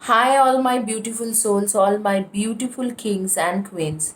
Hi all my beautiful souls, all my beautiful kings and queens.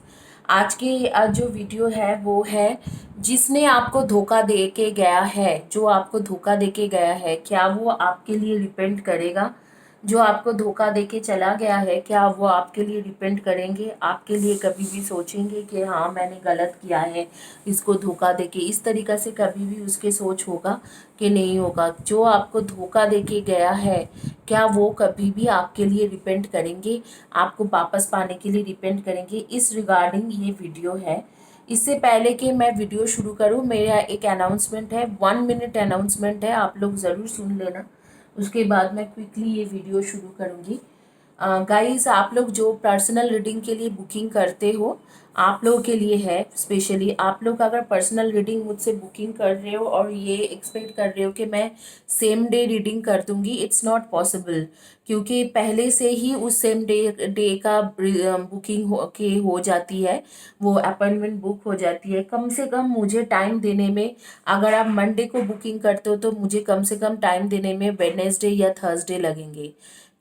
आज की जो video है वो है जिसने आपको धोखा दे के गया है। जो आपको धोखा दे के गया है, क्या वो आपके लिए रिपेंट करेगा? जो आपको धोखा दे के चला गया है, क्या वो आपके लिए रिपेंट करेंगे? आपके लिए कभी भी सोचेंगे कि हाँ मैंने गलत किया है इसको धोखा दे के? इस तरीक़ा से कभी भी उसके सोच होगा कि नहीं होगा? जो आपको धोखा दे के गया है, क्या वो कभी भी आपके लिए रिपेंट करेंगे? आपको वापस पाने के लिए रिपेंट करेंगे? इस रिगार्डिंग ये वीडियो है। इससे पहले कि मैं वीडियो शुरू करूँ, मेरा एक अनाउंसमेंट है, 1 मिनट अनाउंसमेंट है, आप लोग ज़रूर सुन लेना। उसके बाद मैं क्विकली ये वीडियो शुरू करूँगी। गाइस, आप लोग जो पर्सनल रीडिंग के लिए बुकिंग करते हो, आप लोगों के लिए है स्पेशली। आप लोग अगर पर्सनल रीडिंग मुझसे बुकिंग कर रहे हो और ये एक्सपेक्ट कर रहे हो कि मैं सेम डे रीडिंग कर दूंगी, इट्स नॉट पॉसिबल। क्योंकि पहले से ही उस सेम डे का बुकिंग हो जाती है, वो अपॉइंटमेंट बुक हो जाती है। कम से कम मुझे टाइम देने में, अगर आप मंडे को बुकिंग करते हो तो मुझे कम से कम टाइम देने में वेडनेसडे या थर्सडे लगेंगे।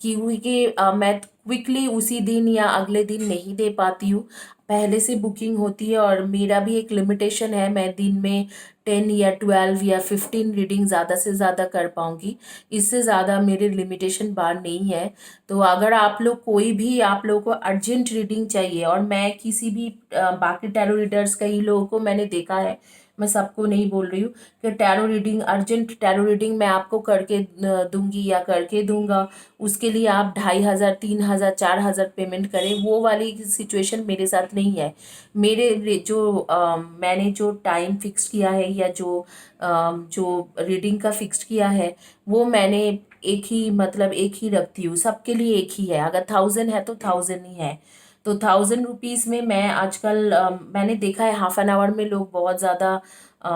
क्योंकि मैं क्विकली उसी दिन या अगले दिन नहीं दे पाती हूँ। पहले से बुकिंग होती है और मेरा भी एक लिमिटेशन है, मैं दिन में 10 या 12 या 15 रीडिंग ज़्यादा से ज़्यादा कर पाऊँगी। इससे ज़्यादा मेरे लिमिटेशन बार नहीं है। तो अगर आप लोग कोई भी, आप लोगों को अर्जेंट रीडिंग चाहिए, और मैं किसी भी बाकी टैरो रीडर्स, कई लोगों को मैंने देखा है, मैं सबको नहीं बोल रही हूँ कि tarot reading, urgent tarot reading मैं आपको करके दूंगी या करके दूंगा, उसके लिए आप 2,500, 3,000, 4,000 पेमेंट करें। वो वाली सिचुएशन मेरे साथ नहीं है। मैंने जो टाइम फिक्स किया है, या जो रीडिंग का फिक्स किया है, वो मैंने एक ही, मतलब एक ही रखती हूँ, सबके लिए एक ही है। अगर 1,000 है तो 1,000 ही है। तो 1,000 रुपीज़ में मैं आजकल मैंने देखा है 1/2 आवर में लोग बहुत ज़्यादा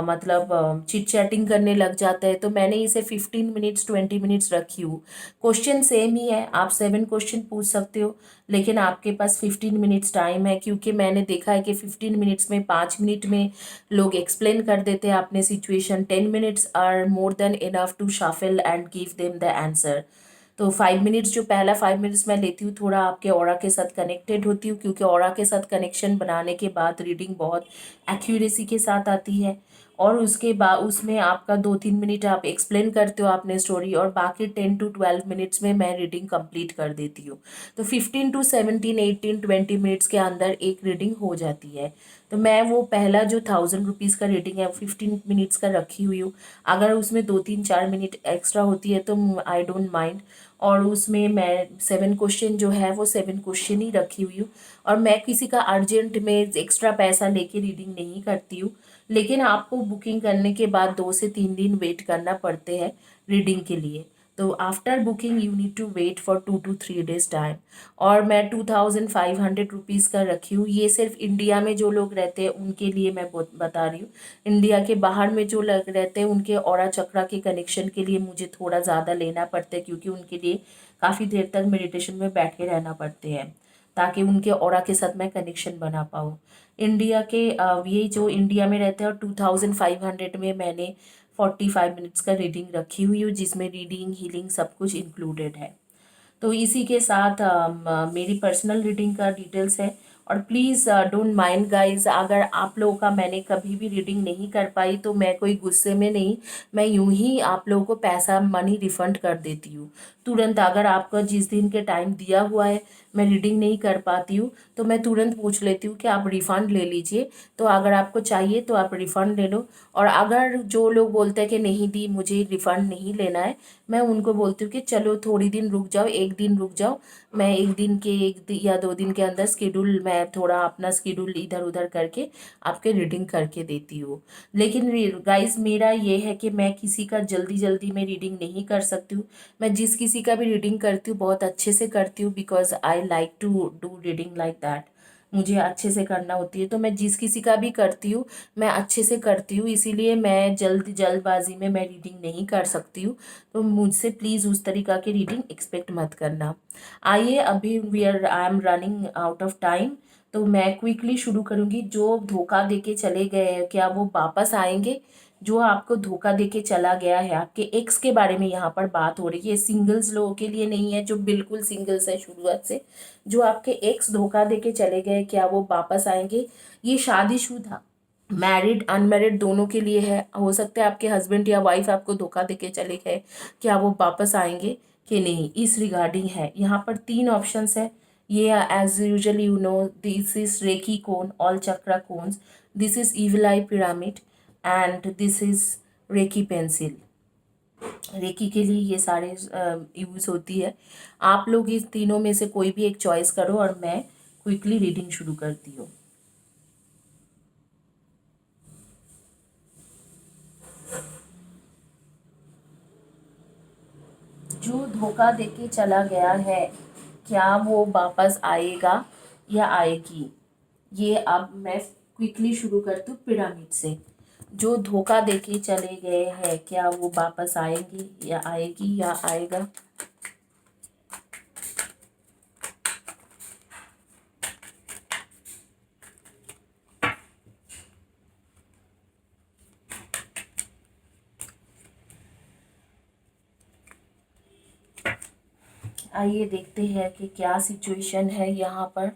मतलब चिट चैटिंग करने लग जाते हैं। तो मैंने इसे 15 मिनट्स, 20 मिनट्स रखी हूँ। क्वेश्चन सेम ही है, आप 7 क्वेश्चन पूछ सकते हो, लेकिन आपके पास 15 मिनट्स टाइम है। क्योंकि मैंने देखा है कि 15 मिनट्स में, 5 मिनट में लोग एक्सप्लेन कर देते हैं अपने situation. 10 minutes are more than enough to shuffle and give them the answer. तो 5 मिनट्स, जो पहला 5 मिनट्स मैं लेती हूँ, थोड़ा आपके ऑरा के साथ कनेक्टेड होती हूँ, क्योंकि ऑरा के साथ कनेक्शन बनाने के बाद रीडिंग बहुत एक्यूरेसी के साथ आती है। और उसके बाद उसमें आपका 2-3 मिनट आप एक्सप्लेन करते हो आपने स्टोरी, और बाकी 10 to 12 मिनट्स में मैं रीडिंग कंप्लीट कर देती हूँ। तो 15 to 17, 18, 20 मिनट्स के अंदर एक रीडिंग हो जाती है। तो मैं वो पहला जो 1,000 रुपीज़ का रीडिंग है, 15 मिनट्स का रखी हुई हूँ। अगर उसमें 2-3-4 मिनट एक्स्ट्रा होती है तो आई डोंट माइंड। और उसमें मैं 7 क्वेश्चन जो है वो 7 क्वेश्चन ही रखी हुई हूँ। और मैं किसी का अर्जेंट में एक्स्ट्रा पैसा लेके रीडिंग नहीं करती हूँ। लेकिन आपको बुकिंग करने के बाद 2 से 3 दिन वेट करना पड़ते हैं रीडिंग के लिए। तो after booking you need to wait for 2 to 3 days time. और मैं 2,500 रुपीज़ का रखी हूँ। ये सिर्फ इंडिया में जो लोग रहते हैं उनके लिए मैं बता रही हूँ। इंडिया के बाहर में जो लोग रहते हैं, उनके ऑरा चक्रा के कनेक्शन के लिए मुझे थोड़ा ज़्यादा लेना पड़ता है, क्योंकि उनके लिए काफ़ी देर तक मेडिटेशन में बैठे रहना पड़ते हैं, ताकि उनके ऑरा के साथ मैं कनेक्शन बना पाऊँ। इंडिया के ये जो इंडिया में रहते हैं, और 2,500 में मैंने 45 मिनट्स का रीडिंग रखी हुई हूँ, जिसमें रीडिंग, हीलिंग सब कुछ इंक्लूडेड है। तो इसी के साथ मेरी पर्सनल रीडिंग का डिटेल्स है। और प्लीज़ डोंट माइंड गाइस, अगर आप लोगों का मैंने कभी भी रीडिंग नहीं कर पाई तो मैं कोई गुस्से में नहीं, मैं यूं ही आप लोगों को पैसा, मनी रिफंड कर देती हूँ तुरंत। अगर आपका जिस दिन के टाइम दिया हुआ है मैं रीडिंग नहीं कर पाती हूँ, तो मैं तुरंत पूछ लेती हूँ कि आप रिफ़ंड ले लीजिए। तो अगर आपको चाहिए तो आप रिफ़ंड ले लो। और अगर जो लोग बोलते हैं कि नहीं दी, मुझे रिफ़ंड नहीं लेना है, मैं उनको बोलती हूँ कि चलो थोड़ी दिन रुक जाओ, एक दिन रुक जाओ। मैं या 2 दिन के अंदर स्केड्यूल, मैं थोड़ा अपना स्केड्यूल इधर उधर करके आपके रीडिंग करके देती हूँ। लेकिन गाइस, मेरा ये है कि मैं किसी का जल्दी जल्दी में रीडिंग नहीं कर सकती हूँ। मैं जिस किसी का भी रीडिंग करती हूँ बहुत अच्छे से करती हूँ, because I like to do reading like that. मुझे अच्छे से करना होती है, तो मैं जिस किसी का भी करती हूँ मैं अच्छे से करती हूँ। इसीलिए मैं जल्दबाजी में मैं रीडिंग नहीं कर सकती हूँ। तो मुझसे प्लीज़ उस तरीक़ा की रीडिंग एक्सपेक्ट मत करना। आइए, अभी I am running out of time, तो मैं क्विकली शुरू करूँगी। जो धोखा दे के चले गए हैं, क्या वो वापस आएंगे? जो आपको धोखा देके चला गया है, आपके एक्स के बारे में यहाँ पर बात हो रही है। सिंगल्स लोगों के लिए नहीं है, जो बिल्कुल सिंगल्स है शुरुआत से। जो आपके एक्स धोखा देके चले गए, क्या वो वापस आएंगे? ये शादीशुदा, मैरिड अनमैरिड दोनों के लिए है। हो सकता है आपके हस्बैंड या वाइफ आपको धोखा देके चले गए, क्या वो वापस आएंगे कि नहीं, इस रिगार्डिंग है। यहाँ पर 3 ऑप्शंस है। ये as usually you know, this is reiki cone, all chakra cones, this is evil eye pyramid, and this is reiki pencil. Reiki के लिए ये सारे यूज होती है। आप लोग इस तीनों में से कोई भी एक चॉइस करो और मैं क्विकली रीडिंग शुरू करती हूँ। जो धोखा देके चला गया है, क्या वो वापस आएगा या आएगी? ये अब मैं क्विकली शुरू करती हूँ पिरामिड से। जो धोखा देके चले गए हैं, क्या वो वापस आएंगे या आएगी या आएगा? आइए देखते हैं कि क्या सिचुएशन है यहाँ पर।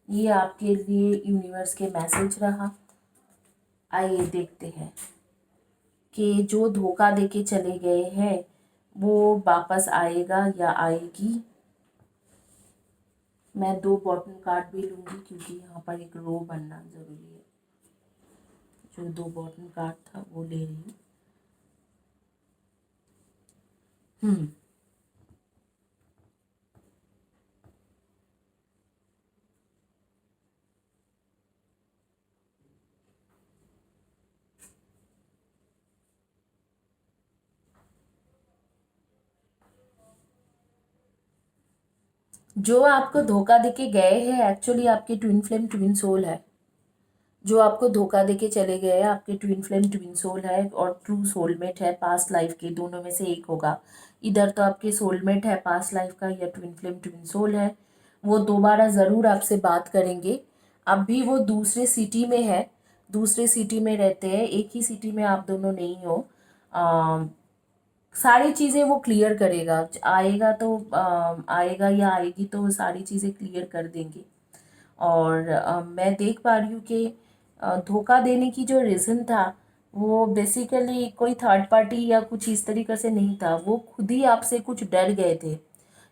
ये आपके लिए यूनिवर्स के मैसेज रहा। आइए देखते हैं कि जो धोखा देके चले गए हैं वो वापस आएगा या आएगी। मैं 2 बॉटम कार्ड भी लूँगी क्योंकि यहाँ पर एक रो बनना ज़रूरी है। जो 2 बॉटम कार्ड था वो ले रही हूँ। हम्म जो आपको धोखा देके गए हैं एक्चुअली आपके ट्विन फ्लेम ट्विन सोल है। जो आपको धोखा देके चले गए हैं आपके ट्विन फ्लेम ट्विन सोल है और ट्रू सोलमेट है। पास्ट लाइफ के दोनों में से एक होगा। इधर तो आपके सोलमेट है पास्ट लाइफ का, या ट्विन फ्लेम ट्विन सोल है। वो दोबारा ज़रूर आपसे बात करेंगे। अब भी वो दूसरे सिटी में है, दूसरे सिटी में रहते हैं, एक ही सिटी में आप दोनों नहीं हो। सारी चीज़ें वो क्लियर करेगा। आएगा तो आएगा या आएगी तो वो सारी चीज़ें क्लियर कर देंगे। और मैं देख पा रही हूँ कि धोखा देने की जो रीज़न था वो बेसिकली कोई थर्ड पार्टी या कुछ इस तरीके से नहीं था। वो खुद ही आपसे कुछ डर गए थे।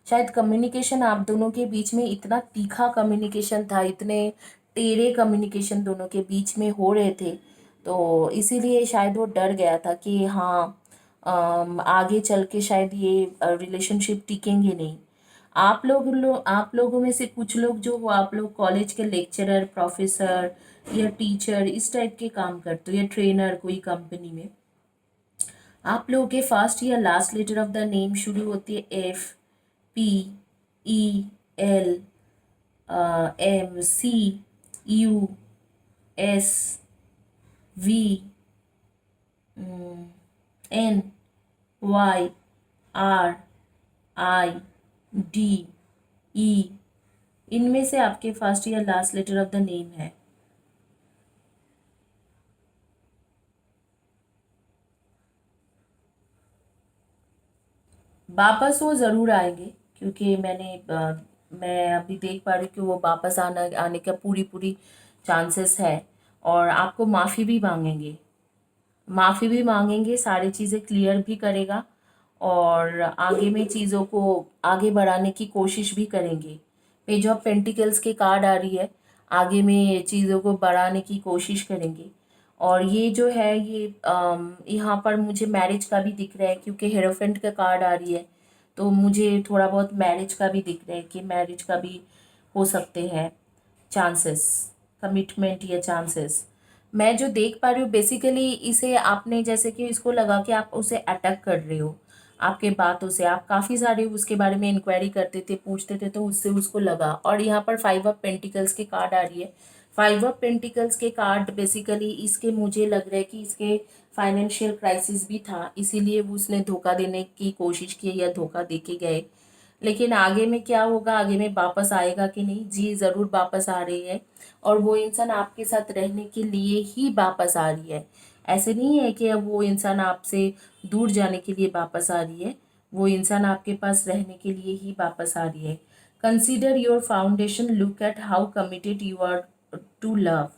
शायद कम्युनिकेशन आप दोनों के बीच में इतना तीखा कम्युनिकेशन था, इतने टेढ़े कम्युनिकेशन दोनों के बीच में हो रहे थे, तो इसीलिए शायद वो डर गया था कि हाँ आगे चल के शायद ये रिलेशनशिप टिकेंगे नहीं। आप लोगों में से कुछ लोग जो हो, आप लोग कॉलेज के लेक्चरर, प्रोफेसर या टीचर इस टाइप के काम करते हो, या ट्रेनर कोई कंपनी में। आप लोगों के फर्स्ट या last letter of the name शुरू होती है F, P, E, L, M, C, U, S, V, N, Y, R, I, D, E. इनमें से आपके फर्स्ट या last letter of the name है। वापस वो ज़रूर आएंगे क्योंकि मैं अभी देख पा रही हूँ कि वो वापस आने का पूरी पूरी चांसेस है। और आपको माफ़ी भी मांगेंगे, माफ़ी भी मांगेंगे, सारी चीज़ें क्लियर भी करेगा और आगे में चीज़ों को आगे बढ़ाने की कोशिश भी करेंगे। पेज ऑफ पेंटिकल्स के कार्ड आ रही है, आगे में चीज़ों को बढ़ाने की कोशिश करेंगे। और ये जो है ये यहाँ पर मुझे मैरिज का भी दिख रहा है, क्योंकि हेरोफेंट का कार्ड आ रही है, तो मुझे थोड़ा बहुत मैरिज का भी दिख रहा है कि मैरिज का भी हो सकते हैं चांसेस, कमिटमेंट या चांसेस। मैं जो देख पा रही हूँ बेसिकली, इसे आपने जैसे कि इसको लगा कि आप उसे अटैक कर रहे हो, आपके बातों से आप काफ़ी सारे उसके बारे में इंक्वायरी करते थे, पूछते थे, तो उससे उसको लगा। और यहाँ पर 5 ऑफ पेंटिकल्स के कार्ड आ रही है। 5 ऑफ पेंटिकल्स के कार्ड बेसिकली इसके, मुझे लग रहा है कि इसके फाइनेंशियल क्राइसिस भी था, इसीलिए वो उसने धोखा देने की कोशिश की या धोखा दे के गए। लेकिन आगे में क्या होगा, आगे में वापस आएगा कि नहीं, जी ज़रूर वापस आ रही है। और वो इंसान आपके साथ रहने के लिए ही वापस आ रही है। ऐसे नहीं है कि अब वो इंसान आपसे दूर जाने के लिए वापस आ रही है, वो इंसान आपके पास रहने के लिए ही वापस आ रही है। Consider your foundation, look at how committed you are to love.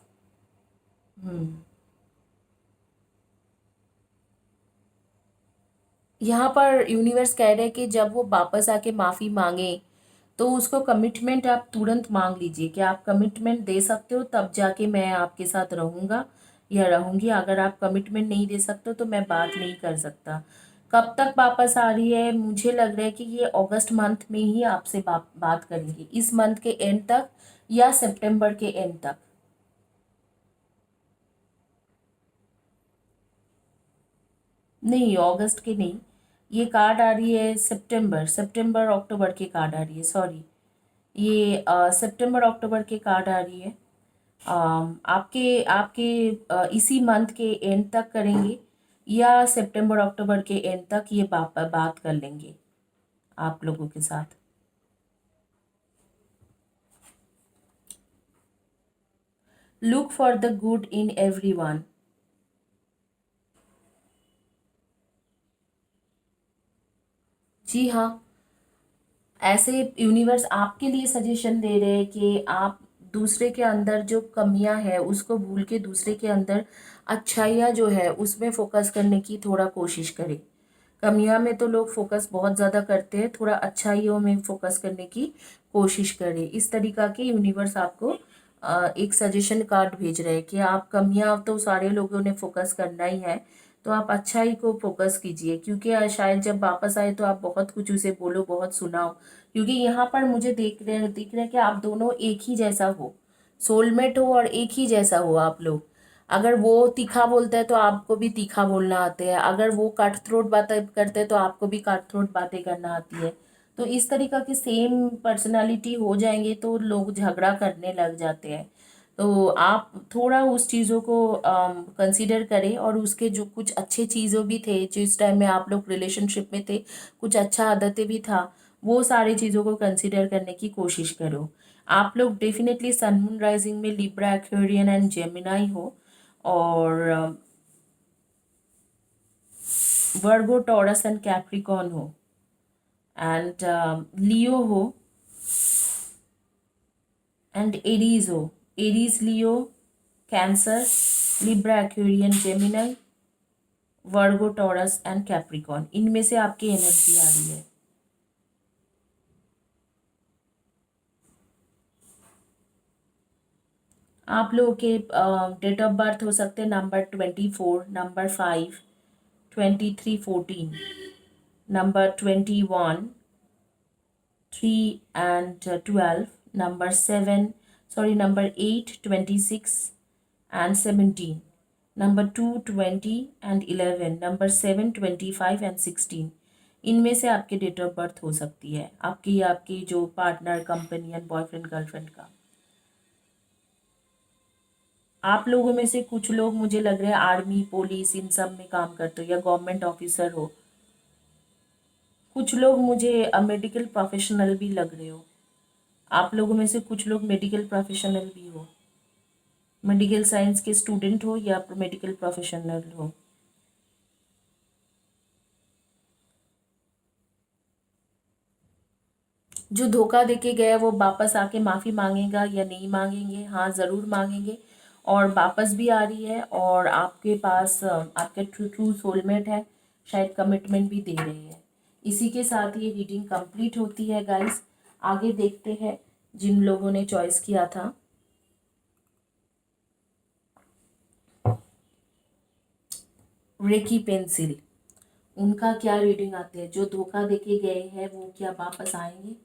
यहाँ पर यूनिवर्स कह रहे हैं कि जब वो वापस आके माफ़ी मांगे, तो उसको कमिटमेंट आप तुरंत मांग लीजिए कि आप कमिटमेंट दे सकते हो, तब जाके मैं आपके साथ रहूँगा या रहूँगी। अगर आप कमिटमेंट नहीं दे सकते हो तो मैं बात नहीं कर सकता। कब तक वापस आ रही है, मुझे लग रहा है कि ये अगस्त मंथ में ही आपसे बात करेंगे, इस मंथ के एंड तक या सितंबर के एंड तक। नहीं, अगस्त के नहीं, ये कार्ड आ रही है सितंबर, सितंबर अक्टूबर की कार्ड आ रही है, सॉरी। ये सितंबर अक्टूबर की कार्ड आ रही है। आपके आपके इसी मंथ के एंड तक करेंगे या सितंबर अक्टूबर के एंड तक ये बात कर लेंगे आप लोगों के साथ। Look for the good in everyone. जी हाँ, ऐसे यूनिवर्स आपके लिए सजेशन दे रहे हैं कि आप दूसरे के अंदर जो कमियां है उसको भूल के दूसरे के अंदर अच्छाइयाँ जो है उसमें फोकस करने की थोड़ा कोशिश करें। कमियां में तो लोग फोकस बहुत ज़्यादा करते हैं, थोड़ा अच्छाइयों में फोकस करने की कोशिश करें। इस तरीका के यूनिवर्स आपको एक सजेशन कार्ड भेज रहे हैं कि आप कमियां तो सारे लोगों ने फोकस करना ही है, तो आप अच्छाई को फोकस कीजिए, क्योंकि शायद जब वापस आए तो आप बहुत कुछ उसे बोलो, बहुत सुनाओ। क्योंकि यहाँ पर मुझे दिख रहा है कि आप दोनों एक ही जैसा हो, सोलमेट हो और एक ही जैसा हो आप लोग। अगर वो तीखा बोलता है तो आपको भी तीखा बोलना आते हैं, अगर वो काट थ्रोट बातें करते हैं तो आपको भी काट थ्रोट बातें करना आती है। तो इस तरीका की सेम पर्सनालिटी हो जाएंगे तो लोग झगड़ा करने लग जाते हैं। तो आप थोड़ा उस चीज़ों को कंसीडर करें, और उसके जो कुछ अच्छे चीज़ों भी थे जिस टाइम में आप लोग रिलेशनशिप में थे, कुछ अच्छा आदतें भी था, वो सारी चीज़ों को कंसीडर करने की कोशिश करो। आप लोग डेफिनेटली सन मून राइजिंग में लिब्रा, एक्वेरियन एंड जेमिनाई हो, और वर्गो, टॉरस एंड कैप्रिकॉन हो, एंड लियो हो, एंड एरीज हो। Aries, Leo, cancer, Libra, Aquarian, Gemini, Virgo, Taurus and Capricorn, इनमें से आपकी एनर्जी आ रही है। आप लोगों के डेट ऑफ बर्थ हो सकते हैं number 24, number 5, 23, 14, number 21, 3 and 12, number 7, sorry, number 8, 26 and 17, number 2, 20 and 11, number 7, 25 and 16। इनमें से आपके डेट ऑफ बर्थ हो सकती है, आपकी आपकी जो पार्टनर, कंपेनियन, बॉयफ्रेंड, गर्लफ्रेंड का। आप लोगों में से कुछ लोग मुझे लग रहा है आर्मी, पुलिस, इन सब में काम करते हो या गवर्नमेंट ऑफिसर हो। कुछ लोग मुझे मेडिकल प्रोफेशनल भी लग रहे हो। आप लोगों में से कुछ लोग मेडिकल प्रोफेशनल भी हो, मेडिकल साइंस के स्टूडेंट हो या मेडिकल प्रोफेशनल हो। जो धोखा देके गया वो वापस आके माफ़ी मांगेगा या नहीं मांगेंगे? हाँ, ज़रूर मांगेंगे। और वापस भी आ रही है, और आपके पास आपके ट्रू ट्रू सोलमेट है, शायद कमिटमेंट भी दे रही है। इसी के साथ ये रीडिंग कंप्लीट होती है गाइस। आगे देखते हैं जिन लोगों ने चॉइस किया था। रेकी पेंसिल, उनका क्या रीडिंग आते हैं? जो धोखा देके गए हैं वो क्या वापस आएंगे?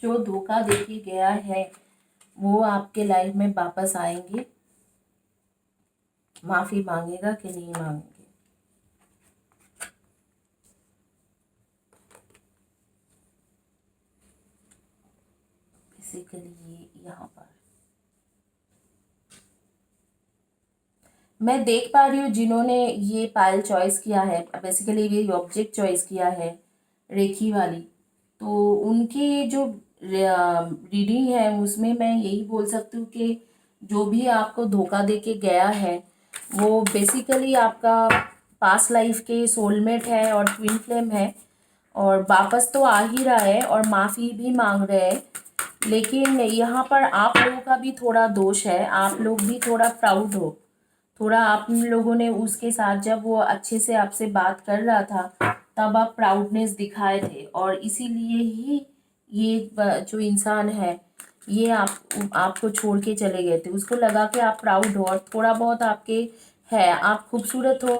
जो धोखा देके गया है वो आपके लाइफ में वापस आएंगे, माफी मांगेगा कि नहीं मांगेंगे? बेसिकली ये यहाँ पर मैं देख पा रही हूँ जिन्होंने ये पायल चॉइस किया है, बेसिकली ये ऑब्जेक्ट चॉइस किया है रेखी वाली, तो उनकी जो रीडिंग है उसमें मैं यही बोल सकती हूँ कि जो भी आपको धोखा देके गया है वो बेसिकली आपका पास्ट लाइफ के सोलमेट है और ट्विन फ्लेम है, और वापस तो आ ही रहा है और माफ़ी भी मांग रहे हैं। लेकिन यहाँ पर आप लोगों का भी थोड़ा दोष है, आप लोग भी थोड़ा प्राउड हो, थोड़ा आप लोगों ने उसके साथ जब वो अच्छे से आपसे बात कर रहा था तब आप प्राउडनेस दिखाए थे, और इसीलिए ही ये जो इंसान है ये आपको छोड़ के चले गए थे। उसको लगा कि आप प्राउड हो और थोड़ा बहुत आपके है, आप खूबसूरत हो,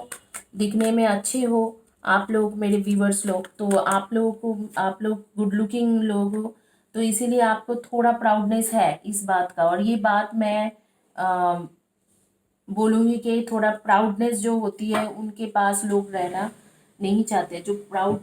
दिखने में अच्छे हो, आप लोग मेरे व्यूवर्स लोग, तो आप लोगों को, आप लोग गुड लुकिंग लोग हो, तो इसीलिए आपको थोड़ा प्राउडनेस है इस बात का। और ये बात मैं बोलूँगी कि थोड़ा प्राउडनेस जो होती है उनके पास लोग रहना नहीं चाहते, जो प्राउड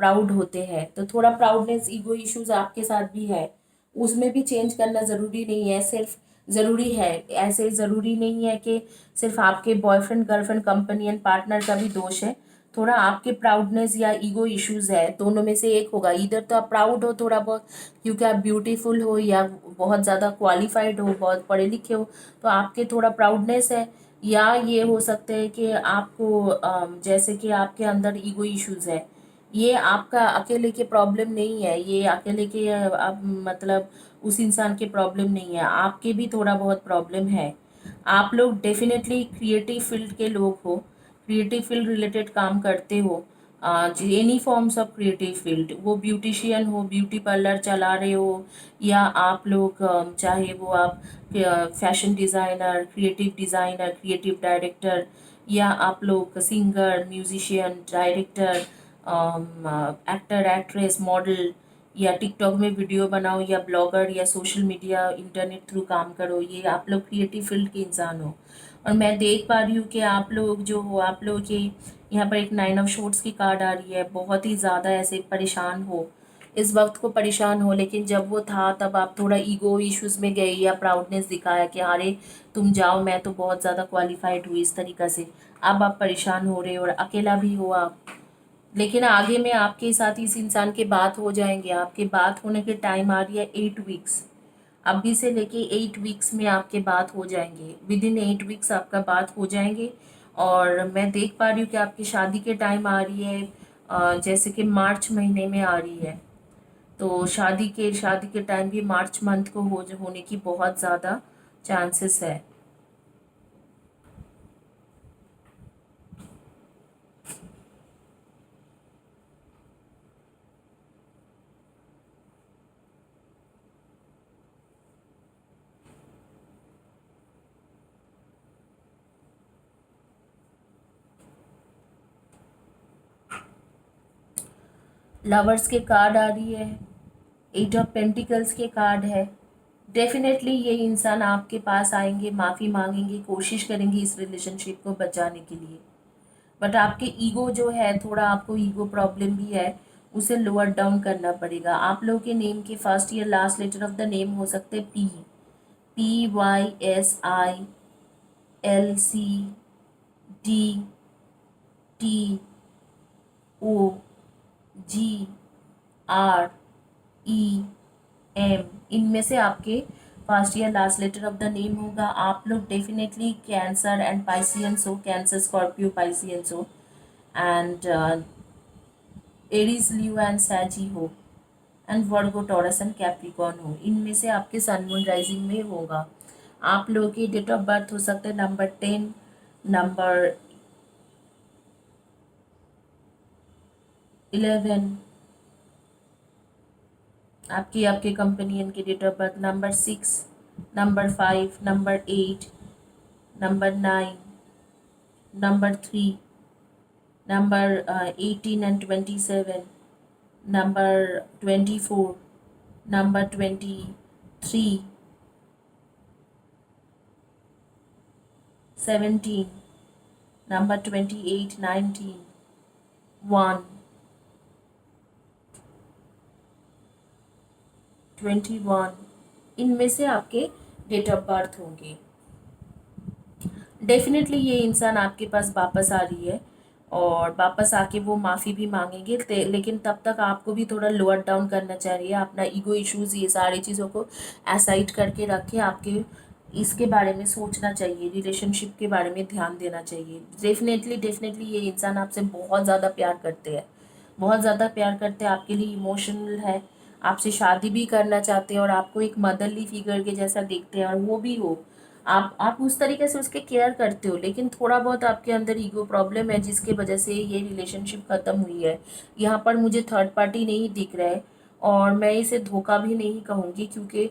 प्राउड होते हैं, तो थोड़ा प्राउडनेस ईगो इश्यूज आपके साथ भी है, उसमें भी चेंज करना ज़रूरी नहीं है, सिर्फ ज़रूरी है, ऐसे ज़रूरी नहीं है कि सिर्फ आपके बॉयफ्रेंड गर्लफ्रेंड कंपनियन पार्टनर का भी दोष है, थोड़ा आपके प्राउडनेस या ईगो इश्यूज है, दोनों में से एक होगा। इधर तो आप प्राउड हो थोड़ा बहुत क्योंकि आप ब्यूटीफुल हो या बहुत ज़्यादा क्वालिफाइड हो, बहुत पढ़े लिखे हो, तो आपके थोड़ा प्राउडनेस है। या ये हो सकता है कि आपको जैसे कि आपके अंदर ईगो इश्यूज है, ये आपका अकेले के प्रॉब्लम नहीं है, ये अकेले के आप मतलब उस इंसान के प्रॉब्लम नहीं है, आपके भी थोड़ा बहुत प्रॉब्लम है। आप लोग डेफिनेटली क्रिएटिव फील्ड के लोग हो, क्रिएटिव फील्ड रिलेटेड काम करते हो, any forms of creative field, वो ब्यूटिशियन हो, ब्यूटी पार्लर चला रहे हो, या आप लोग चाहे वो आप fashion designer, creative designer, creative director, या आप लोग singer, musician, director, actor, actress, model, या टिकटॉक में वीडियो बनाओ, या ब्लॉगर, या सोशल मीडिया इंटरनेट थ्रू काम करो, ये आप लोग क्रिएटिव फील्ड के इंसान हो। और मैं देख पा रही हूँ कि आप लोग जो हो, आप लोग के यहाँ पर एक 9 ऑफ शॉर्ट्स की कार्ड आ रही है, बहुत ही ज़्यादा ऐसे परेशान हो, इस वक्त को परेशान हो, लेकिन जब वो था तब आप थोड़ा ईगो इश्यूज में गए या प्राउडनेस दिखाया कि अरे तुम जाओ, मैं तो बहुत ज़्यादा क्वालिफाइड हुई, इस तरीक़ा से अब आप परेशान हो रहे हो और अकेला भी हो आप। लेकिन आगे में आपके साथ इस इंसान के बात हो जाएंगे, आपके बात होने के टाइम आ रही है 8 वीक्स, अभी से लेके 8 वीक्स में आपके बात हो जाएंगे, विद इन 8 वीक्स आपका बात हो जाएंगे। और मैं देख पा रही हूँ कि आपकी शादी के टाइम आ रही है, जैसे कि मार्च महीने में आ रही है, तो शादी के टाइम भी मार्च मंथ को होने की बहुत ज़्यादा चांसेस है। लवर्स के कार्ड आ रही है, 8 ऑफ पेंटिकल्स के कार्ड है। डेफिनेटली ये इंसान आपके पास आएंगे, माफ़ी मांगेंगे, कोशिश करेंगे इस रिलेशनशिप को बचाने के लिए, बट आपके ईगो जो है, थोड़ा आपको ईगो प्रॉब्लम भी है, उसे लोअर डाउन करना पड़ेगा। आप लोगों के नेम के फर्स्ट या last letter of the name हो सकते हैं PYSILCDTOGREM, इनमें से आपके फर्स्ट या last letter of the name होगा। आप लोग डेफिनेटली कैंसर एंड पाइसियंस हो, कैंसर स्कॉर्पियो पाइसियंस हो, and Aries Leo and Sagi हो, and Virgo Taurus and Capricorn हो। इनमें से आपके सन मून राइजिंग में होगा। आप लोगों की डेट ऑफ बर्थ हो सकते हैं नंबर 10, नंबर 11, आपके कंपेनियन की date of birth number 6, number 5, number 8, number 9, number 3, number 18 and 27, number 24, number 23, 17, number 28, 19, 1, 21। इनमें से आपके डेट ऑफ बर्थ होंगे। डेफिनेटली ये इंसान आपके पास वापस आ रही है और वापस आके वो माफ़ी भी मांगेंगे, लेकिन तब तक आपको भी थोड़ा लोअर डाउन करना चाहिए। अपना ईगो इश्यूज ये सारी चीज़ों को असाइड करके रखे। आपके इसके बारे में सोचना चाहिए, रिलेशनशिप के बारे में ध्यान देना चाहिए। डेफिनेटली डेफिनेटली ये इंसान आपसे बहुत ज़्यादा प्यार करते हैं, बहुत ज़्यादा प्यार करते हैं, आपके लिए इमोशनल है, आपसे शादी भी करना चाहते हैं और आपको एक मदरली फिगर के जैसा देखते हैं। और वो भी हो, आप उस तरीके से उसके केयर करते हो, लेकिन थोड़ा बहुत आपके अंदर ईगो प्रॉब्लम है जिसके वजह से ये रिलेशनशिप ख़त्म हुई है। यहाँ पर मुझे थर्ड पार्टी नहीं दिख रहा है और मैं इसे धोखा भी नहीं कहूँगी, क्योंकि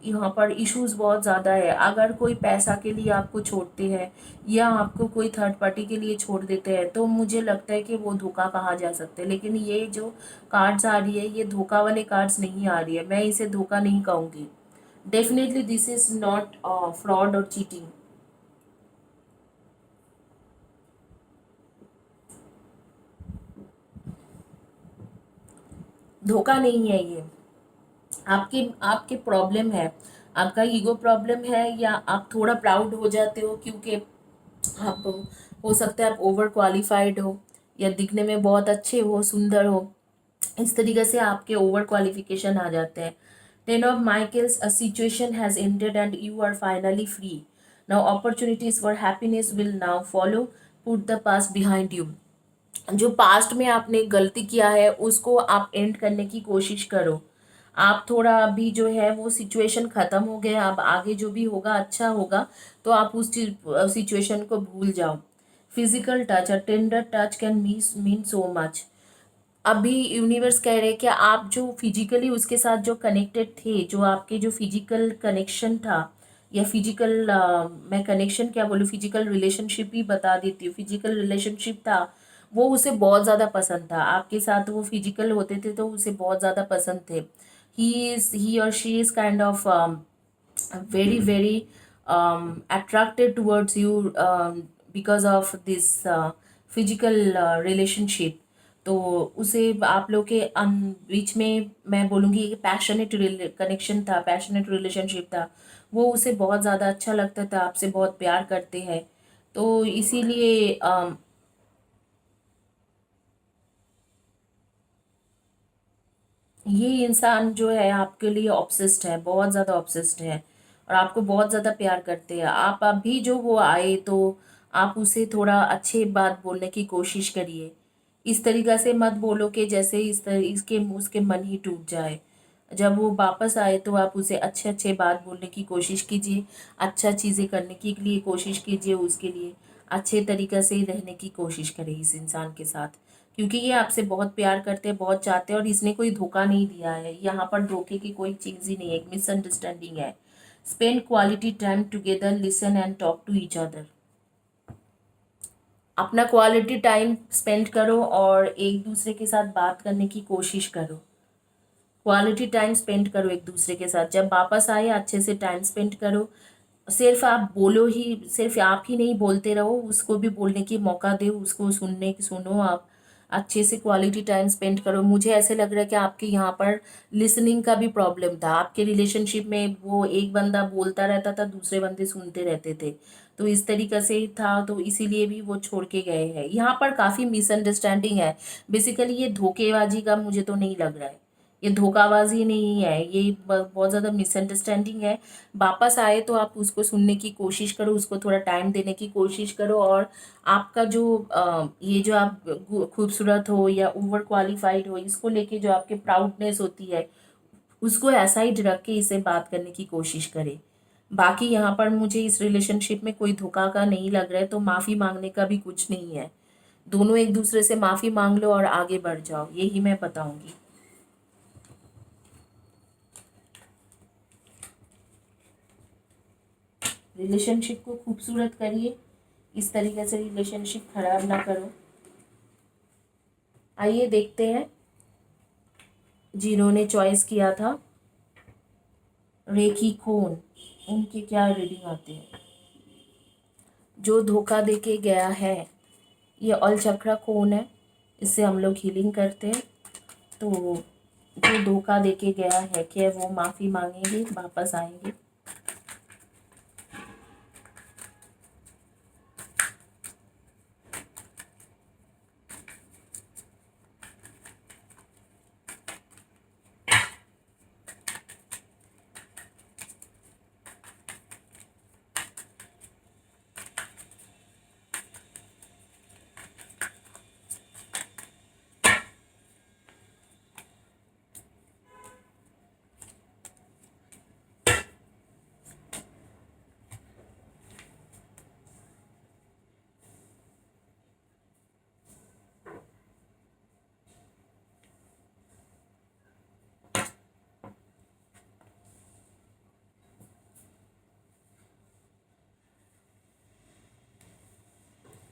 यहाँ पर इश्यूज बहुत ज़्यादा है। अगर कोई पैसा के लिए आपको छोड़ते हैं या आपको कोई थर्ड पार्टी के लिए छोड़ देते हैं तो मुझे लगता है कि वो धोखा कहा जा सकता है। लेकिन ये जो कार्ड्स आ रही है ये धोखा वाले कार्ड्स नहीं आ रही है, मैं इसे धोखा नहीं कहूँगी। Definitely this is not fraud or cheating. धोखा नहीं है ये। आपके आपके प्रॉब्लम है, आपका ईगो प्रॉब्लम है, या आप थोड़ा प्राउड हो जाते हो क्योंकि आप, हो सकता है आप ओवर क्वालिफाइड हो या दिखने में बहुत अच्छे हो, सुंदर हो, इस तरीके से आपके ओवर क्वालिफिकेशन आ जाते हैं। Ten of Michaels, a situation has ended and you are finally free now, opportunities for happiness will now follow, put the past behind you. जो पास्ट में आपने गलती किया है उसको आप एंड करने की कोशिश करो। आप थोड़ा अभी जो है वो सिचुएशन ख़त्म हो गया, अब आगे जो भी होगा अच्छा होगा, तो आप उस सिचुएशन को भूल जाओ। Physical touch, a tender touch can mean so much. अभी यूनिवर्स कह रहे हैं कि आप जो फिजिकली उसके साथ जो कनेक्टेड थे, जो आपके जो फिजिकल कनेक्शन था, या फिजिकल मैं कनेक्शन क्या बोलूँ, फिजिकल रिलेशनशिप ही बता देती हूँ, फिजिकल रिलेशनशिप था, वो उसे बहुत ज़्यादा पसंद था। आपके साथ वो फिजिकल होते थे तो उसे बहुत ज़्यादा पसंद थे। ही और she is kind of very very attracted towards you because of this physical relationship। तो उसे आप लोग के बीच में मैं बोलूँगी एक पैशनेट कनेक्शन था, पैशनेट रिलेशनशिप था। वो उसे बहुत ज़्यादा अच्छा लगता था, आपसे बहुत प्यार करते हैं। तो इसीलिए ये इंसान जो है आपके लिए ऑब्सेस्ड है, बहुत ज़्यादा ऑब्सेस्ड है और आपको बहुत ज़्यादा प्यार करते हैं। आप अभी जो वो आए तो आप उसे थोड़ा अच्छे बात बोलने की कोशिश करिए। इस तरीक़ा से मत बोलो कि जैसे इसके उसके मन ही टूट जाए। जब वो वापस आए तो आप उसे अच्छे अच्छे बात बोलने की कोशिश कीजिए, अच्छा चीज़ें करने के लिए कोशिश कीजिए, उसके लिए अच्छे तरीक़े से रहने की कोशिश करें इस इंसान के साथ, क्योंकि ये आपसे बहुत प्यार करते हैं, बहुत चाहते हैं और इसने कोई धोखा नहीं दिया है। यहाँ पर धोखे की कोई चीज़ ही नहीं है, एक मिसअंडरस्टैंडिंग है। Spend quality time together, listen and talk to each other. अपना क्वालिटी टाइम स्पेंड करो और एक दूसरे के साथ बात करने की कोशिश करो। क्वालिटी टाइम स्पेंड करो एक दूसरे के साथ। जब वापस आए अच्छे से टाइम स्पेंड करो। सिर्फ आप बोलो ही, सिर्फ आप ही नहीं बोलते रहो, उसको भी बोलने की मौका दो, उसको सुनो आप। अच्छे से क्वालिटी टाइम स्पेंड करो। मुझे ऐसे लग रहा है कि आपके यहाँ पर लिसनिंग का भी प्रॉब्लम था। आपके रिलेशनशिप में वो एक बंदा बोलता रहता था, दूसरे बंदे सुनते रहते थे, तो इस तरीके से था, तो इसीलिए भी वो छोड़ के गए हैं। यहाँ पर काफ़ी मिसअंडरस्टैंडिंग है। बेसिकली ये धोखेबाजी का मुझे तो नहीं लग रहा है, ये धोखाबाजी नहीं है, ये बहुत ज़्यादा मिसअंडरस्टैंडिंग है। वापस आए तो आप उसको सुनने की कोशिश करो, उसको थोड़ा टाइम देने की कोशिश करो, और आपका जो ये जो आप खूबसूरत हो या ओवर क्वालिफाइड हो, इसको लेके जो आपके प्राउडनेस होती है, उसको ऐसा ही रख के इसे बात करने की कोशिश करें। बाकी यहाँ पर मुझे इस रिलेशनशिप में कोई धोखा का नहीं लग रहा है, तो माफ़ी मांगने का भी कुछ नहीं है। दोनों एक दूसरे से माफ़ी मांग लो और आगे बढ़ जाओ, यही मैं बताऊंगी। रिलेशनशिप को खूबसूरत करिए, इस तरीके से रिलेशनशिप खराब ना करो। आइए देखते हैं जिन्होंने चॉइस किया था रेखी खून, उनके क्या रीडिंग आते हैं। जो धोखा देके गया है, ये ऑल चक्रा खून है, इससे हम लोग हीलिंग करते हैं। तो जो धोखा देके गया है, क्या वो माफ़ी मांगेंगे, वापस आएंगे?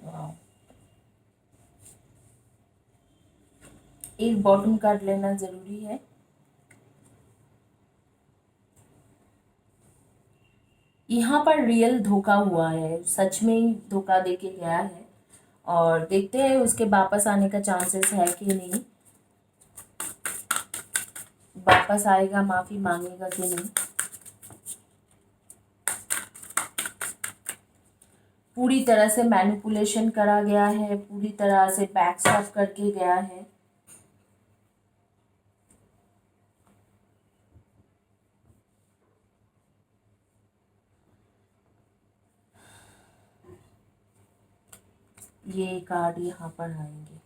वाह, एक बॉटम कार्ड लेना ज़रूरी है। यहाँ पर रियल धोखा हुआ है, सच में ही धोखा देके गया है, और देखते हैं उसके वापस आने का चांसेस है कि नहीं, वापस आएगा, माफ़ी मांगेगा कि नहीं। पूरी तरह से मैनिपुलेशन करा गया है, पूरी तरह से बैकस्टॉप करके गया है। ये कार्ड यहाँ पर आएंगे।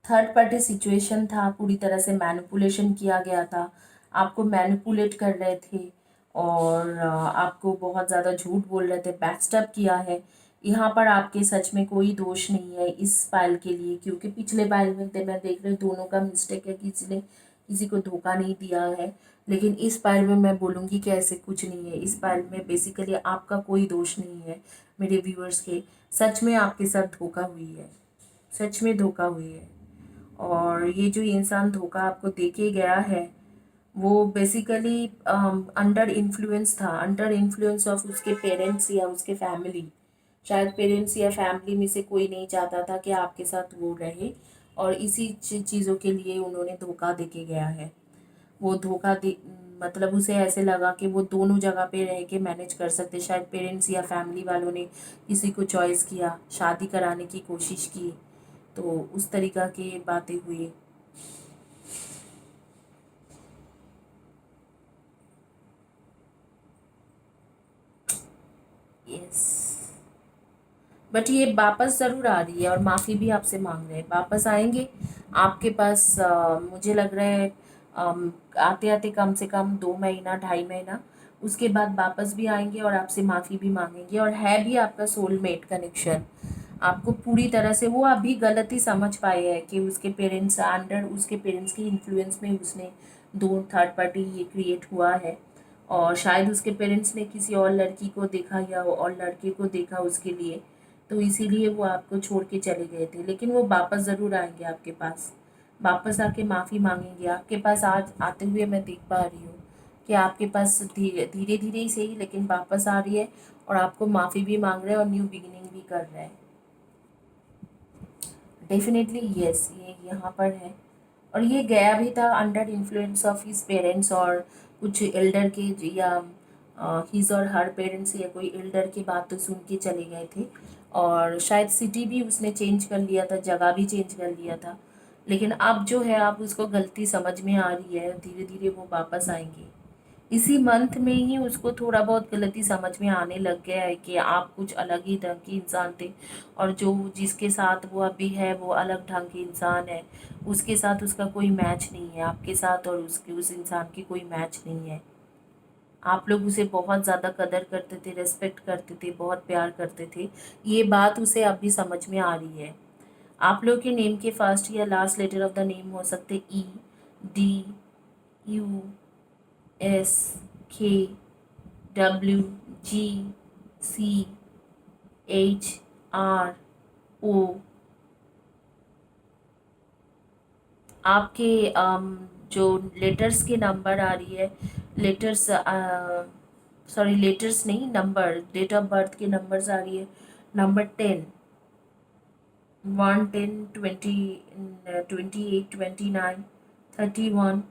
थर्ड पार्टी सिचुएशन था, पूरी तरह से मैनिपुलेशन किया गया था, आपको मैनिपुलेट कर रहे थे, और आपको बहुत ज़्यादा झूठ बोल रहे थे, बैकस्टैप किया है। यहाँ पर आपके सच में कोई दोष नहीं है इस पाइल के लिए, क्योंकि पिछले पाइल में मैं देख रही हूँ दोनों का मिस्टेक है, किसी ने किसी को धोखा नहीं दिया है। लेकिन इस पाइल में मैं बोलूँगी कि ऐसे कुछ नहीं है, इस पाइल में बेसिकली आपका कोई दोष नहीं है मेरे व्यूअर्स के। सच में आपके साथ धोखा हुई है, सच में धोखा हुई है। और ये जो इंसान धोखा आपको देके गया है, वो बेसिकली अंडर इन्फ्लुएंस था, अंडर इन्फ्लुएंस ऑफ उसके पेरेंट्स या उसके फैमिली। शायद पेरेंट्स या फैमिली में से कोई नहीं चाहता था कि आपके साथ वो रहे, और इसी चीज़ों के लिए उन्होंने धोखा देके गया है। वो धोखा दे, मतलब उसे ऐसे लगा कि वो दोनों जगह पे रह के मैनेज कर सकते। शायद पेरेंट्स या फैमिली वालों ने किसी को चॉइस किया, शादी कराने की कोशिश की, तो उस तरीक़ा की बातें हुई। यस, बट ये वापस ज़रूर आ रही है, और माफ़ी भी आपसे मांग रहे हैं, वापस आएंगे आपके पास। मुझे लग रहा है आते आते कम से कम 2 महीना 2.5 महीना, उसके बाद वापस भी आएंगे और आपसे माफ़ी भी मांगेंगे। और है भी आपका सोलमेट कनेक्शन, आपको पूरी तरह से वो अभी गलत ही समझ पाए हैं कि उसके पेरेंट्स अंडर, उसके पेरेंट्स के इन्फ्लुएंस में उसने दो थर्ड पार्टी ये क्रिएट हुआ है, और शायद उसके पेरेंट्स ने किसी और लड़की को देखा या और लड़के को देखा उसके लिए, तो इसीलिए वो आपको छोड़ के चले गए थे। लेकिन वो वापस ज़रूर आएंगे आपके पास, वापस आके माफ़ी मांगेंगे आपके पास। आज आते हुए मैं देख पा रही हूँ कि आपके पास धीरे धीरे धीरे ही सही, लेकिन वापस आ रही है, और आपको माफ़ी भी मांग रहे हैं और न्यू बिगिनिंग भी कर रहे हैं। डेफिनेटली यस, ये यहाँ पर है। और ये गया भी था under influence of his parents और कुछ एल्डर के, या हिज और हर पेरेंट्स या कोई एल्डर की बात तो सुन के चले गए थे, और शायद सिटी भी उसने चेंज कर लिया था, जगह भी चेंज कर लिया था। लेकिन अब जो है, अब उसको गलती समझ में आ रही है, धीरे धीरे वो वापस आएंगे। इसी मंथ में ही उसको थोड़ा बहुत गलती समझ में आने लग गया है कि आप कुछ अलग ही ढंग के इंसान थे, और जो जिसके साथ वो अभी है वो अलग ढंग के इंसान है। उसके साथ उसका कोई मैच नहीं है, आपके साथ और उसके उस इंसान की कोई मैच नहीं है। आप लोग उसे बहुत ज़्यादा कदर करते थे, रेस्पेक्ट करते थे, बहुत प्यार करते थे। ये बात उसे अब भी समझ में आ रही है। आप लोग के नेम के फर्स्ट या last letter of the name हो सकते E, D, U, S, K, W, G, C, H, R, O. आपके जो लेटर्स के नंबर आ रही है, लेटर्स, सॉरी लेटर्स नहीं, नंबर, डेट ऑफ बर्थ के नंबर्स आ रही है। नंबर 10, 1, 10, 20, 28, 29, 31,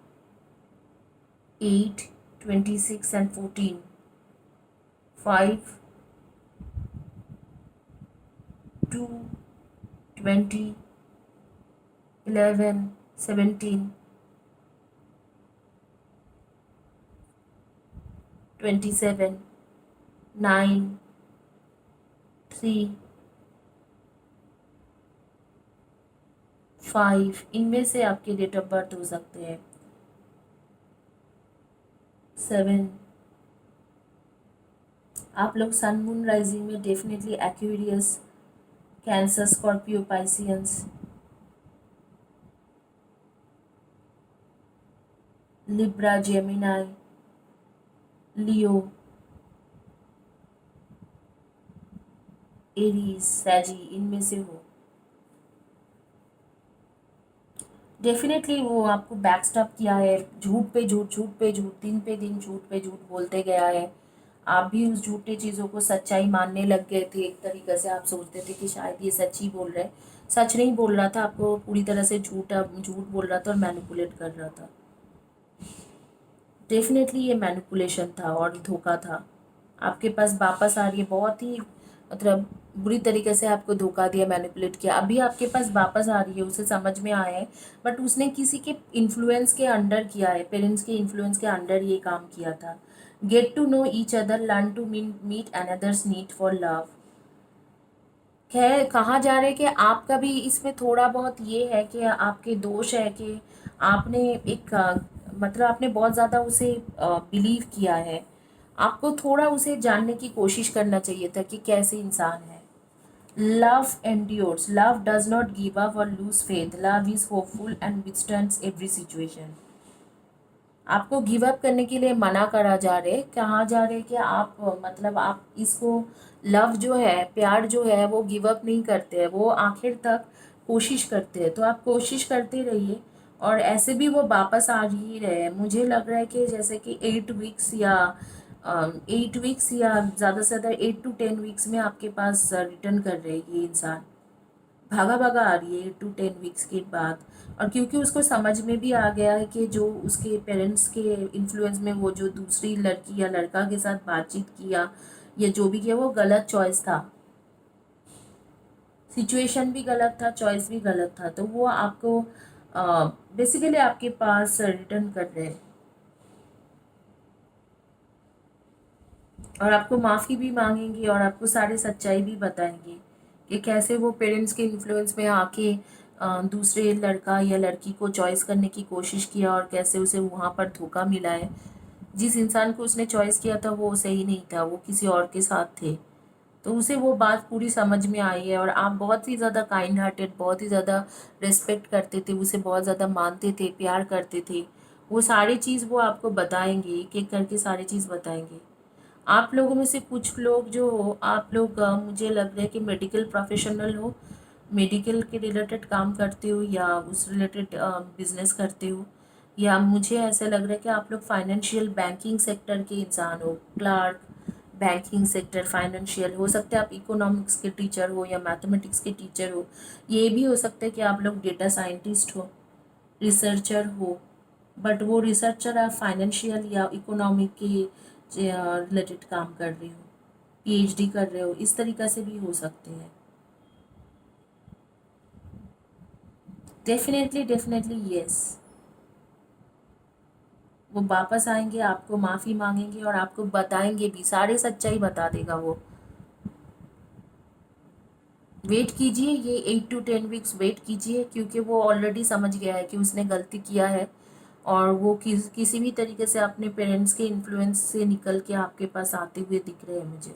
8, 26 and 14, 5, 2, 20, 11, 17, 27, 9, 3, 5, इनमें से आपके डेट ऑफ बर्थ हो सकते हैं। 7, आप लोग सन मून राइजिंग में definitely Aquarius, Cancer, Scorpio, Pisces, Libra, Gemini, Leo, Aries, सैजी, इनमें से हो। डेफिनेटली वो आपको बैकस्टॉप किया है, झूठ पे झूठ, झूठ पे झूठ, दिन पे दिन झूठ पे झूठ बोलते गया है। आप भी उस झूठी चीज़ों को सच्चाई मानने लग गए थे। एक तरीके से आप सोचते थे कि शायद ये सच ही बोल रहे हैं। सच नहीं बोल रहा था, आपको पूरी तरह से झूठा झूठ बोल रहा था और मैनिपुलेट कर रहा था। डेफिनेटली ये मैनिपुलेशन था और धोखा था। आपके पास वापस आ रही है, बहुत ही मतलब बुरी तरीके से आपको धोखा दिया, मैनिपुलेट किया। अभी आपके पास वापस आ रही है, उसे समझ में आया है, बट उसने किसी के इन्फ्लुएंस के अंडर किया है, पेरेंट्स के इन्फ्लुएंस के अंडर ये काम किया था। Get to know each other, learn to meet another's need for love. खैर, कहा जा रहा है कि आपका भी इसमें थोड़ा बहुत ये है कि आपके दोष है कि आपने एक मतलब आपने बहुत ज़्यादा उसे बिलीव किया है। आपको थोड़ा उसे जानने की कोशिश करना चाहिए था कि कैसे इंसान है। Love endures, love does not give up और lose faith, love is hopeful and withstands every situation. आपको गिव अप करने के लिए मना करा जा रहे, कहा जा रहे कि आप मतलब आप इसको, लव जो है, प्यार जो है, वो गिव अप नहीं करते हैं, वो आखिर तक कोशिश करते हैं। तो आप कोशिश करते रहिए, और ऐसे भी वो वापस आ ही रहे हैं। मुझे लग रहा है कि जैसे कि 8 वीक्स या 8 वीक्स या ज़्यादा से ज़्यादा 8 to 10 वीक्स में आपके पास रिटर्न कर रहे हैं ये इंसान। भागा भागा आ रही है 8 to 10 वीक्स के बाद। और क्योंकि उसको समझ में भी आ गया है कि जो उसके पेरेंट्स के इन्फ्लुएंस में वो जो दूसरी लड़की या लड़का के साथ बातचीत किया या जो भी किया वो गलत चॉइस था, सिचुएशन भी गलत था, चॉइस भी गलत था। तो वो आपको बेसिकली आपके पास रिटर्न कर रहे हैं, और आपको माफ़ी भी मांगेंगे और आपको सारी सच्चाई भी बताएंगे कि कैसे वो पेरेंट्स के इन्फ्लुएंस में आके दूसरे लड़का या लड़की को चॉइस करने की कोशिश किया, और कैसे उसे वहाँ पर धोखा मिला है। जिस इंसान को उसने चॉइस किया था वो सही नहीं था, वो किसी और के साथ थे। तो उसे वो बात पूरी समझ में आई है, और आप बहुत ही ज़्यादा काइंड हार्टेड, बहुत ही ज़्यादा रिस्पेक्ट करते थे, उसे बहुत ज़्यादा मानते थे, प्यार करते थे। वो सारी चीज़ वो आपको बताएंगे, एक एक करके सारी चीज़ बताएंगे। आप लोगों में से कुछ लोग जो हो, आप लोग मुझे लग रहा है कि मेडिकल प्रोफेशनल हो, मेडिकल के रिलेटेड काम करते हो, या उस रिलेटेड बिजनेस करते हो, या मुझे ऐसा लग रहा है कि आप लोग फाइनेंशियल बैंकिंग सेक्टर के इंसान हो, क्लार्क, बैंकिंग सेक्टर, फाइनेंशियल। हो सकता है आप इकोनॉमिक्स के टीचर हो या मैथमेटिक्स के टीचर हो। ये भी हो सकता है कि आप लोग डेटा साइंटिस्ट हो, रिसर्चर हो, बट वो रिसर्चर आप फाइनेंशियल या इकोनॉमिक के रिलेटेड काम कर रहे हो, पीएचडी कर रहे हो, इस तरीक़ा से भी हो सकते हैं। Definitely definitely yes. वो वापस आएंगे, आपको माफ़ी मांगेंगे और आपको बताएंगे भी, सारे सच्चाई बता देगा वो। वेट कीजिए, ये 8 to 10 वीक्स वेट कीजिए, क्योंकि वो ऑलरेडी समझ गया है कि उसने गलती किया है, और वो किसी भी तरीके से अपने पेरेंट्स के इन्फ्लुएंस से निकल के आपके पास आते हुए दिख रहे हैं मुझे।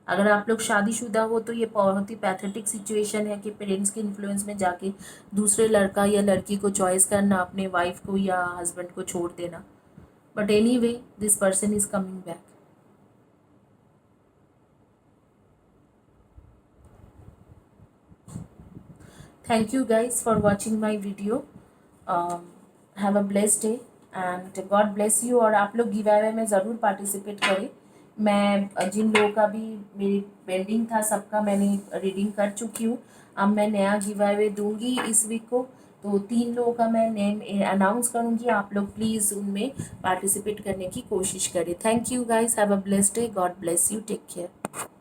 अगर आप लोग शादीशुदा हो तो ये बहुत ही पैथेटिक सिचुएशन है कि पेरेंट्स के इन्फ्लुएंस में जाके दूसरे लड़का या लड़की को चॉइस करना, अपने वाइफ को या हस्बैंड को छोड़ देना। But any way, this person is coming back. Thank you guys for watching my video. Have a blessed day and God bless you। और आप लोग गिव अवे में ज़रूर पार्टिसिपेट करें। मैं जिन लोगों का भी मेरी पेंडिंग था, सबका मैंने रीडिंग कर चुकी हूँ। अब मैं नया गिव अवे दूंगी इस वीक को, तो 3 लोगों का मैं नेम अनाउंस करूँगी। आप लोग प्लीज़ उनमें पार्टिसिपेट करने की कोशिश करें। Thank you guys, have a blessed day, God bless you, take care.